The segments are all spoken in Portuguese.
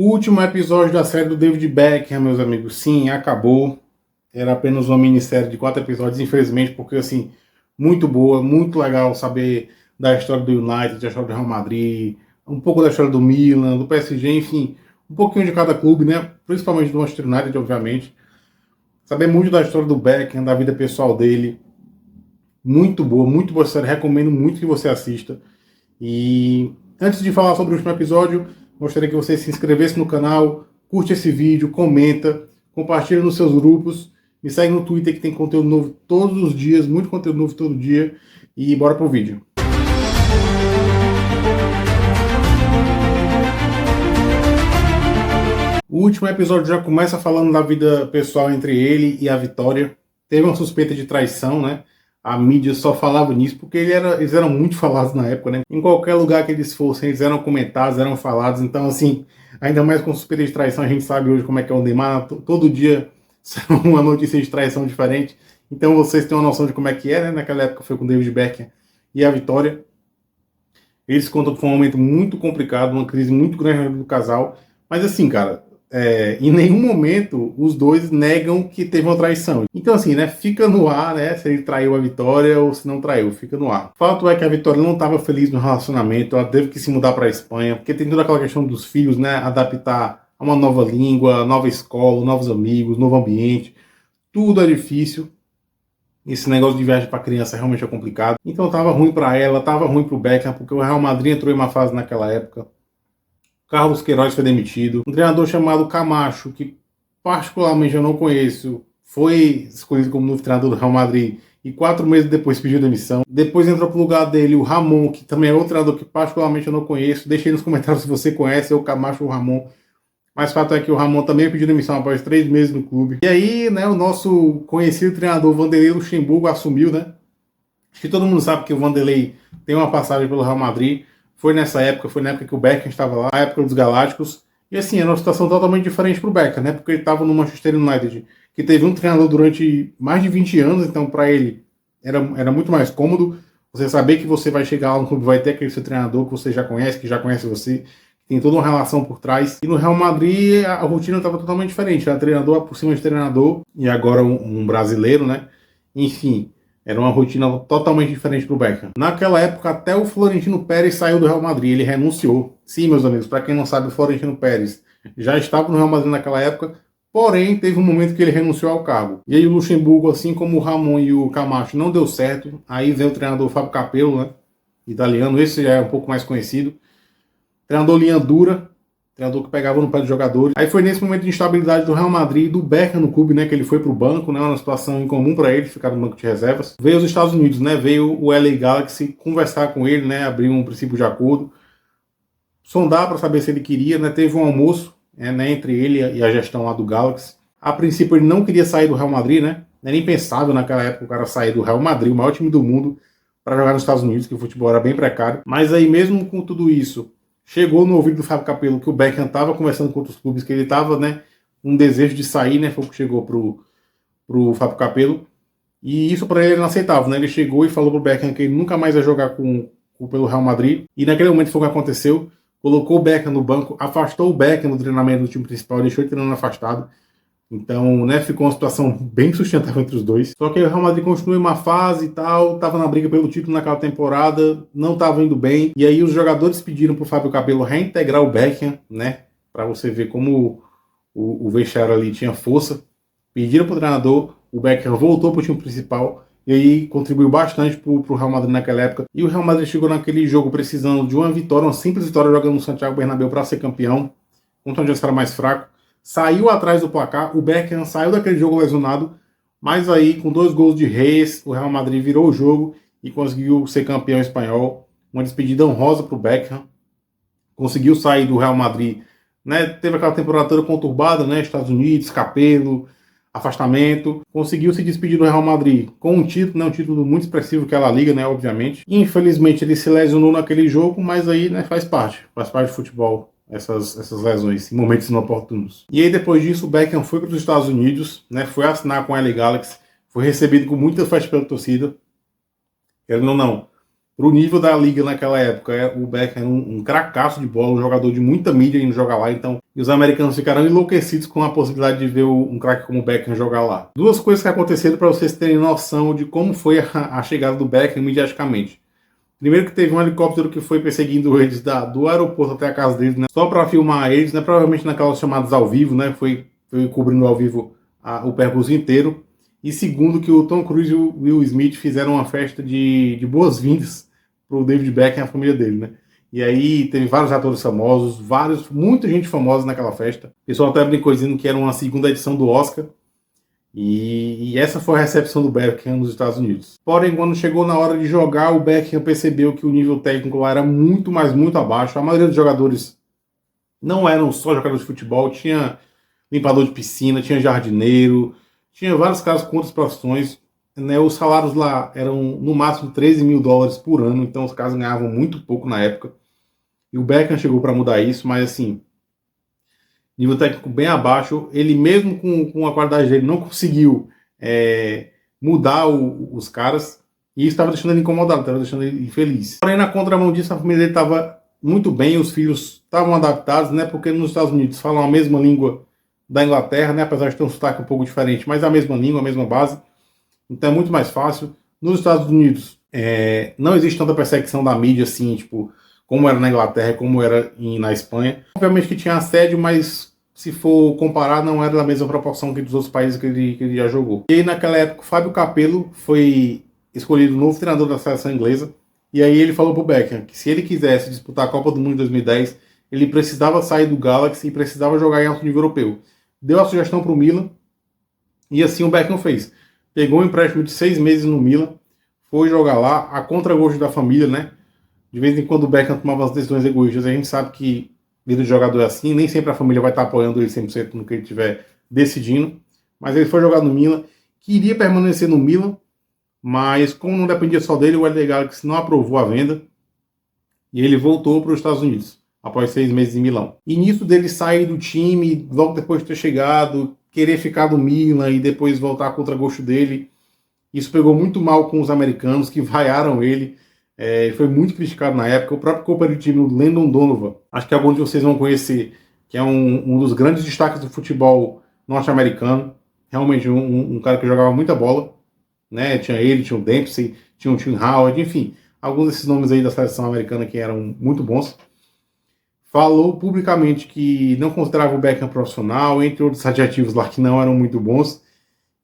O último episódio da série do David Beckham, meus amigos, sim, acabou. Era apenas uma minissérie de 4 episódios, infelizmente, porque, assim, muito boa, muito legal saber da história do United, da história do Real Madrid, um pouco da história do Milan, do PSG, enfim, um pouquinho de cada clube, né? Principalmente do Manchester United, obviamente. Saber muito da história do Beckham, da vida pessoal dele. Muito boa série, recomendo muito que você assista. E antes de falar sobre o último episódio, gostaria que você se inscrevesse no canal, curte esse vídeo, comenta, compartilha nos seus grupos, me segue no Twitter que tem conteúdo novo todos os dias, muito conteúdo novo todo dia, e bora pro vídeo. O último episódio já começa falando da vida pessoal entre ele e a Vitória. Teve uma suspeita de traição, né? A mídia só falava nisso porque eles eram muito falados na época, né? Em qualquer lugar que eles fossem, eles eram comentados, eram falados. Então, assim, ainda mais com suspeita de traição, a gente sabe hoje como é que é o Neymar. Todo dia uma notícia de traição diferente. Então, vocês têm uma noção de como é que é, né? Naquela época foi com o David Beckham e a Vitória. Eles contam que foi um momento muito complicado, uma crise muito grande do casal. Mas, assim, cara, em nenhum momento os dois negam que teve uma traição. Então, assim, né, fica no ar, né, se ele traiu a Vitória ou se não traiu, fica no ar. O fato é que a Vitória não estava feliz no relacionamento, ela teve que se mudar para a Espanha, porque tem toda aquela questão dos filhos, né, adaptar a uma nova língua, nova escola, novos amigos, novo ambiente, tudo é difícil. Esse negócio de viagem para criança realmente é complicado. Então estava ruim para ela, estava ruim para o Beckham, porque o Real Madrid entrou em uma fase naquela época. Carlos Queiroz foi demitido. Um treinador chamado Camacho, que particularmente eu não conheço, foi escolhido como novo treinador do Real Madrid e 4 meses depois pediu demissão. Depois entrou pro lugar dele o Ramon, que também é outro treinador que particularmente eu não conheço. Deixe aí nos comentários se você conhece ou o Camacho ou o Ramon. Mas fato é que o Ramon também pediu demissão após 3 meses no clube. E aí, né, o nosso conhecido treinador Vanderlei Luxemburgo assumiu, né? Acho que todo mundo sabe que o Vanderlei tem uma passagem pelo Real Madrid. Foi na época que o Beckham estava lá, a época dos Galácticos. E assim, era uma situação totalmente diferente para o Beckham, né? Porque ele estava no Manchester United, que teve um treinador durante mais de 20 anos, então para ele era muito mais cômodo você saber que você vai chegar lá no clube, vai ter aquele seu treinador que você já conhece, que já conhece você, tem toda uma relação por trás. E no Real Madrid a rotina estava totalmente diferente, era treinador por cima de treinador, e agora um brasileiro, né? Enfim, era uma rotina totalmente diferente para o Beckham. Naquela época, até o Florentino Pérez saiu do Real Madrid, ele renunciou. Sim, meus amigos, para quem não sabe, o Florentino Pérez já estava no Real Madrid naquela época, porém, teve um momento que ele renunciou ao cargo. E aí o Luxemburgo, assim como o Ramon e o Camacho, não deu certo. Aí veio o treinador Fábio Capello, né, italiano, esse já é um pouco mais conhecido. Treinador linha dura, treinador que pegava no pé dos jogadores. Aí foi nesse momento de instabilidade do Real Madrid e do Beckham no clube, né, que ele foi pro banco, né, uma situação incomum para ele, ficar no banco de reservas. Veio os Estados Unidos, né, veio o LA Galaxy conversar com ele, né, abrir um princípio de acordo, sondar para saber se ele queria, né, teve um almoço, né, entre ele e a gestão lá do Galaxy. A princípio ele não queria sair do Real Madrid, né, nem pensável naquela época o cara sair do Real Madrid, o maior time do mundo, para jogar nos Estados Unidos, que o futebol era bem precário. Mas aí mesmo com tudo isso, chegou no ouvido do Fábio Capello que o Beckham estava conversando com outros clubes, que ele estava, né, um desejo de sair, né, foi o que chegou pro Fábio Capello, e isso para ele era inaceitável, né, ele chegou e falou pro Beckham que ele nunca mais ia jogar pelo Real Madrid, e naquele momento foi o que aconteceu, colocou o Beckham no banco, afastou o Beckham do treinamento do time principal, deixou ele treinando afastado. Então, né, ficou uma situação bem sustentável entre os dois. Só que o Real Madrid continuou em uma fase e tal, tava na briga pelo título naquela temporada, não tava indo bem. E aí os jogadores pediram pro Fábio Capello reintegrar o Beckham, né, para você ver como o vestiário ali tinha força. Pediram pro treinador, o Beckham voltou pro time principal e aí contribuiu bastante pro Real Madrid naquela época. E o Real Madrid chegou naquele jogo precisando de uma vitória, uma simples vitória jogando no Santiago Bernabéu para ser campeão, contra um adversário mais fraco. Saiu atrás do placar, o Beckham saiu daquele jogo lesionado, mas aí com 2 gols de Reis, o Real Madrid virou o jogo e conseguiu ser campeão espanhol. Uma despedida honrosa para o Beckham, conseguiu sair do Real Madrid, né? Teve aquela temporada toda conturbada, né? Estados Unidos, Capello, afastamento, conseguiu se despedir do Real Madrid com um título, né? Um título muito expressivo que é a La Liga, né? Obviamente. Infelizmente ele se lesionou naquele jogo, mas aí, né? Faz parte do futebol. Essas lesões em momentos inoportunos. E aí depois disso o Beckham foi para os Estados Unidos, né, foi assinar com a LA Galaxy, foi recebido com muita festa pela torcida. Querendo ou não, Pro nível da liga naquela época, o Beckham era um cracaço de bola, um jogador de muita mídia indo jogar lá, então e os americanos ficaram enlouquecidos com a possibilidade de ver um craque como o Beckham jogar lá. Duas coisas que aconteceram para vocês terem noção de como foi a chegada do Beckham mediaticamente. Primeiro que teve um helicóptero que foi perseguindo eles do aeroporto até a casa deles, né, só para filmar eles, né, provavelmente naquelas chamadas ao vivo, né, foi cobrindo ao vivo o percurso inteiro. E segundo que o Tom Cruise e o Will Smith fizeram uma festa de boas-vindas pro David Beckham e a família dele, né? E aí teve vários atores famosos, muita gente famosa naquela festa. O pessoal até brincou dizendo que era uma segunda edição do Oscar. E essa foi a recepção do Beckham nos Estados Unidos. Porém, quando chegou na hora de jogar, o Beckham percebeu que o nível técnico lá era muito, mas muito abaixo. A maioria dos jogadores não eram só jogadores de futebol, tinha limpador de piscina, tinha jardineiro, tinha vários caras com outras profissões, né? Os salários lá eram no máximo 13 mil dólares por ano, então os caras ganhavam muito pouco na época. E o Beckham chegou para mudar isso, mas assim, nível técnico bem abaixo, ele mesmo com a qualidade dele não conseguiu mudar os caras, e isso estava deixando ele incomodado, estava deixando ele infeliz. Porém, na contramão disso, a família dele estava muito bem, os filhos estavam adaptados, né? Porque nos Estados Unidos falam a mesma língua da Inglaterra, né? Apesar de ter um sotaque um pouco diferente, mas a mesma língua, a mesma base. Então é muito mais fácil. Nos Estados Unidos não existe tanta perseguição da mídia assim, tipo, como era na Inglaterra, como era na Espanha. Obviamente que tinha assédio, mas se for comparar, não era da mesma proporção que dos outros países que ele já jogou. E aí, naquela época, o Fábio Capello foi escolhido o novo treinador da seleção inglesa. E aí ele falou pro Beckham que se ele quisesse disputar a Copa do Mundo de 2010, ele precisava sair do Galaxy e precisava jogar em alto nível europeu. Deu a sugestão pro Milan, e assim o Beckham fez. Pegou um empréstimo de 6 meses no Milan, foi jogar lá, a contragosto da família, né? De vez em quando o Beckham tomava as decisões egoístas, a gente sabe que vida de jogador é assim, nem sempre a família vai estar apoiando ele 100% no que ele estiver decidindo, mas ele foi jogar no Milan, queria permanecer no Milan, mas como não dependia só dele, o LA Galaxy não aprovou a venda, e ele voltou para os Estados Unidos, após 6 meses em Milão. E nisso dele sair do time, logo depois de ter chegado, querer ficar no Milan e depois voltar contra gosto dele, isso pegou muito mal com os americanos, que vaiaram ele. Foi muito criticado na época. O próprio companheiro de time, o Landon Donovan, acho que alguns de vocês vão conhecer, que é um dos grandes destaques do futebol norte-americano. Realmente um cara que jogava muita bola, né? Tinha ele, tinha o Dempsey, tinha o Tim Howard, enfim, alguns desses nomes aí da seleção americana que eram muito bons. Falou publicamente que não considerava o Beckham profissional, entre outros adjetivos lá que não eram muito bons.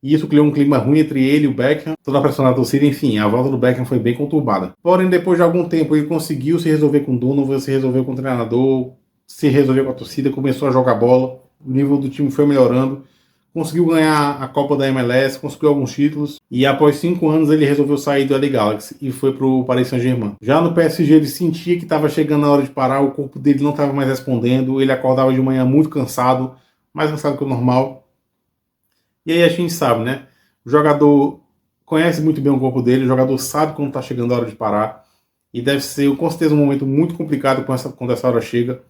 E isso criou um clima ruim entre ele e o Beckham, toda a pressão da torcida, enfim, a volta do Beckham foi bem conturbada. Porém, depois de algum tempo, ele conseguiu se resolver com o Donovan, se resolveu com o treinador, se resolveu com a torcida, começou a jogar bola, o nível do time foi melhorando, conseguiu ganhar a Copa da MLS, conseguiu alguns títulos, e após 5 anos ele resolveu sair do LA Galaxy e foi pro Paris Saint-Germain. Já no PSG ele sentia que estava chegando a hora de parar, o corpo dele não estava mais respondendo, ele acordava de manhã muito cansado, mais cansado que o normal. E aí a gente sabe, né? O jogador conhece muito bem o corpo dele, o jogador sabe quando está chegando a hora de parar, e deve ser com certeza um momento muito complicado quando essa hora chega.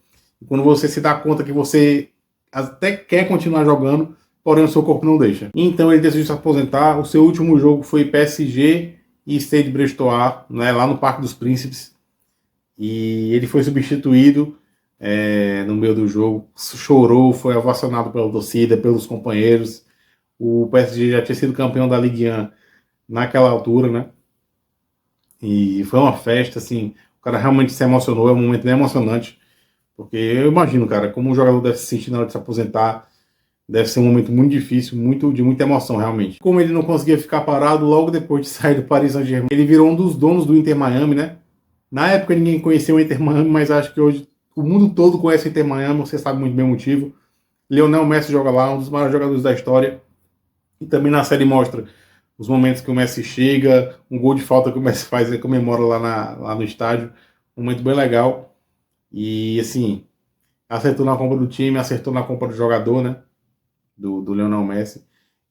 E quando você se dá conta que você até quer continuar jogando, porém o seu corpo não deixa. Então ele decidiu se aposentar. O seu último jogo foi PSG e Stade Brestois, né, lá no Parque dos Príncipes. E ele foi substituído no meio do jogo, chorou, foi ovacionado pela torcida, pelos companheiros. O PSG já tinha sido campeão da Ligue 1 naquela altura, né? E foi uma festa, assim, o cara realmente se emocionou, é um momento bem emocionante, porque eu imagino, cara, como um jogador deve se sentir na hora de se aposentar. Deve ser um momento muito difícil, de muita emoção, realmente. Como ele não conseguia ficar parado, logo depois de sair do Paris Saint-Germain, ele virou um dos donos do Inter Miami, né? Na época ninguém conhecia o Inter Miami, mas acho que hoje o mundo todo conhece o Inter Miami, você sabe muito bem o motivo. Lionel Messi joga lá, um dos maiores jogadores da história. E também na série mostra os momentos que o Messi chega, um gol de falta que o Messi faz e comemora lá no estádio. Um momento bem legal. E, assim, acertou na compra do time, acertou na compra do jogador, né? Do Lionel Messi.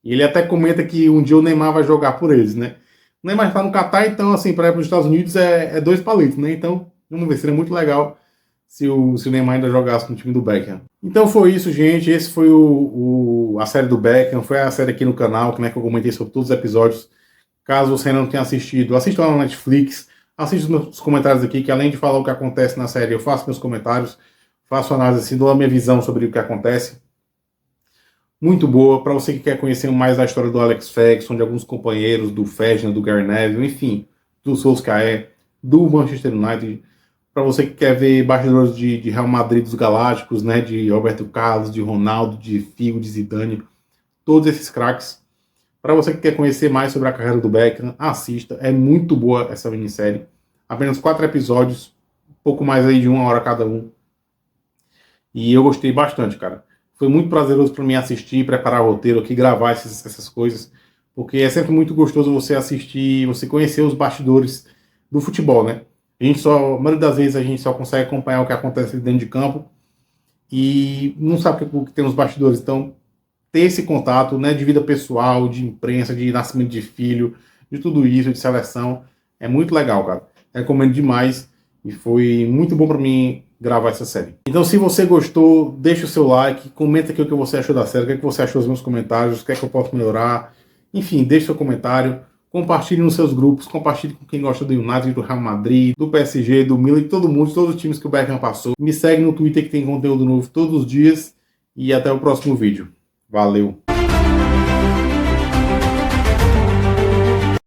E ele até comenta que um dia o Neymar vai jogar por eles, né? O Neymar está no Catar, então, assim, para ir para os Estados Unidos é 2 palitos, né? Então, vamos ver, seria muito legal se o Neymar ainda jogasse no time do Beckham. Então foi isso, gente. Esse foi a série do Beckham, foi a série aqui no canal, né, que eu comentei sobre todos os episódios. Caso você ainda não tenha assistido, assista lá na Netflix. Assiste os meus comentários aqui, que além de falar o que acontece na série, eu faço meus comentários, faço análise, assim, dou a minha visão sobre o que acontece. Muito boa, para você que quer conhecer mais a história do Alex Ferguson, de alguns companheiros, do Ferdinand, do Gary Neville, enfim, do Solskjaer, do Manchester United, para você que quer ver bastidores de Real Madrid dos Galácticos, né, de Roberto Carlos, de Ronaldo, de Figo, de Zidane, todos esses craques. Para você que quer conhecer mais sobre a carreira do Beckham, assista. É muito boa essa minissérie. Apenas 4 episódios, pouco mais aí de 1 hora cada um. E eu gostei bastante, cara. Foi muito prazeroso para mim assistir, preparar o roteiro aqui, gravar essas coisas. Porque é sempre muito gostoso você assistir, você conhecer os bastidores do futebol, né? A maioria das vezes a gente só consegue acompanhar o que acontece dentro de campo e não sabe o que tem nos bastidores. Então, ter esse contato, né, de vida pessoal, de imprensa, de nascimento de filho, de tudo isso, de seleção, é muito legal, cara. Recomendo demais e foi muito bom para mim gravar essa série. Então, se você gostou, deixa o seu like, comenta aqui o que você achou da série, o que você achou dos meus comentários, o que é que eu posso melhorar. Enfim, deixe seu comentário, compartilhe nos seus grupos, compartilhe com quem gosta do United, do Real Madrid, do PSG, do Milan, de todo mundo, de todos os times que o Beckham passou. Me segue no Twitter que tem conteúdo novo todos os dias e até o próximo vídeo. Valeu!